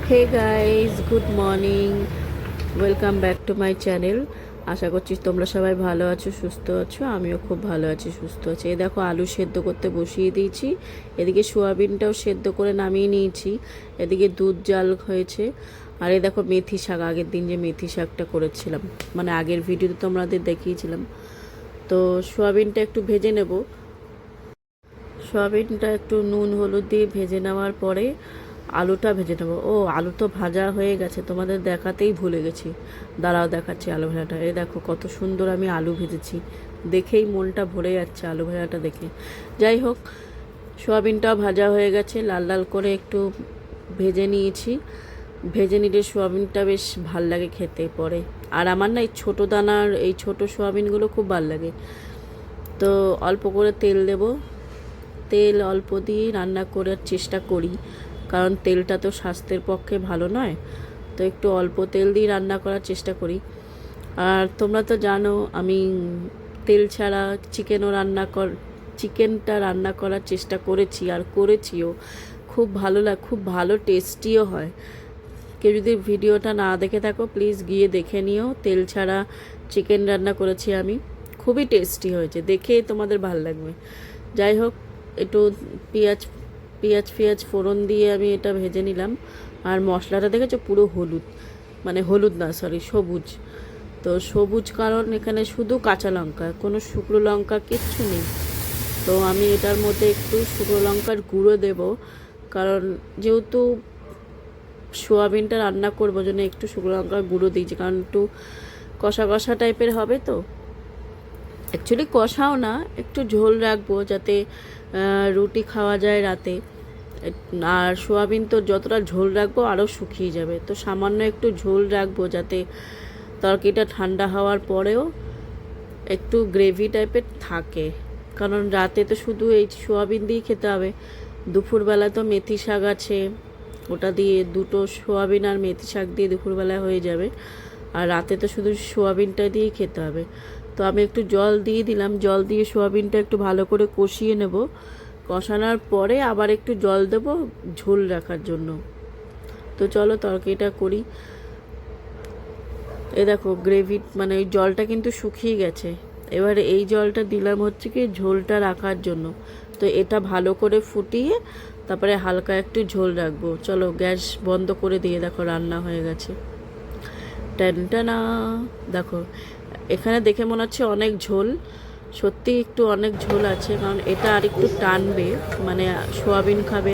Hey guys, good morning. Welcome back to my channel. আশা করছি তোমরা সবাই ভালো আছো, সুস্থ আছো। আমিও খুব ভালো আছি, সুস্থ আছি। এই দেখো, আলু সেদ্ধ করতে বসিয়ে দিয়েছি। এদিকে সোয়াবিনটাও সেদ্ধ করে নামিয়ে নিয়েছি। এদিকে দুধ জাল হয়েছে। আর এই দেখো মেথি শাক, আগের দিন যে মেথি শাকটা করেছিলাম, মানে আগের ভিডিওতে তোমাদের দেখিয়েছিলাম। তো সোয়াবিনটা একটু ভেজে নেব। সয়াবিনটা একটু নুন হলুদ দিয়ে ভেজে নেওয়ার পরে আলুটা ভেজে নেবো। ও, আলু তো ভাজা হয়ে গেছে, তোমাদের দেখাতেই ভুলে গেছি। দাঁড়াও, দেখাচ্ছি আলু ভাজাটা। এই দেখো কত সুন্দর আমি আলু ভেজেছি, দেখেই মনটা ভরে যাচ্ছে আলু ভাজাটা দেখে। যাই হোক, সোয়াবিনটাও ভাজা হয়ে গেছে, লাল লাল করে একটু ভেজে নিয়েছি। ভেজে নিলে সোয়াবিনটা বেশ ভাল লাগে খেতে পরে। আর আমার না এই ছোটো দানার এই ছোটো সোয়াবিনগুলো খুব ভাল লাগে। তো অল্প করে তেল দেবো। তেল অল্প দিয়ে রান্না করার চেষ্টা করি, কারণ তেলটা তো স্বাস্থ্যের পক্ষে ভালো নয়। তো একটু অল্প তেল দিয়ে রান্না করার চেষ্টা করি। আর তোমরা তো জানো আমি তেল ছাড়া চিকেনটা রান্না করার চেষ্টা করেছি আর করেছিও। খুব ভালো টেস্টিও হয়। কেউ যদি ভিডিওটা না দেখে থাকো, প্লিজ গিয়ে দেখে নিও। তেল ছাড়া চিকেন রান্না করেছি আমি, খুবই টেস্টি হয়েছে, দেখে তোমাদের ভালো লাগবে। যাই হোক, একটু পেঁয়াজ পেঁয়াজ পেঁয়াজ ফোড়ন দিয়ে আমি এটা ভেজে নিলাম। আর মশলাটা দেখেছো পুরো হলুদ, মানে হলুদ না, সরি, সবুজ। তো সবুজ কারণ এখানে শুধু কাঁচা লঙ্কা, কোনো শুকনো লঙ্কা কিচ্ছু নেই। তো আমি এটার মধ্যে একটু শুকনো লঙ্কার গুঁড়ো দেব, কারণ যেহেতু সোয়াবিনটা রান্না করবো জন্য একটু শুকনো লঙ্কার গুঁড়ো দিয়েছি, কারণ একটু কষা কষা টাইপের হবে। তো অ্যাকচুয়ালি কষাও না, একটু ঝোল রাখবো যাতে রুটি খাওয়া যায় রাতে। আর সোয়াবিন তো যতটা ঝোল রাখবো আরও শুকিয়ে যাবে, তো সামান্য একটু ঝোল রাখবো যাতে তরকারিটা ঠান্ডা হওয়ার পরেও একটু গ্রেভি টাইপের থাকে। কারণ রাতে তো শুধু এই সোয়াবিন দিয়েই খেতে হবে। দুপুরবেলা তো মেথি শাক আছে, ওটা দিয়ে দুটো সোয়াবিন আর মেথি শাক দিয়ে দুপুরবেলা হয়ে যাবে। আর রাতে তো শুধু সোয়াবিনটা দিয়েই খেতে হবে। তো আমি একটু জল দিয়ে দিলাম, জল দিয়ে সোয়াবিনটা একটু ভালো করে কষিয়ে নেব। কষানোর পরে আবার একটু জল দেবো ঝোল রাখার জন্য। তো চলো তরকারিটা করি। এ দেখো গ্রেভি, মানে ওই জলটা কিন্তু শুকিয়ে গেছে। এবার এই জলটা দিলাম হচ্ছে কি ঝোলটা রাখার জন্য। তো এটা ভালো করে ফুটিয়ে তারপরে হালকা একটু ঝোল রাখবো। চলো গ্যাস বন্ধ করে দিয়ে দেখো রান্না হয়ে গেছে। টানটানা, দেখো এখানে দেখে মনে হচ্ছে অনেক ঝোল, সত্যি একটু অনেক ঝোল আছে, কারণ এটা আর একটু টানবে, মানে সোয়াবিন খাবে।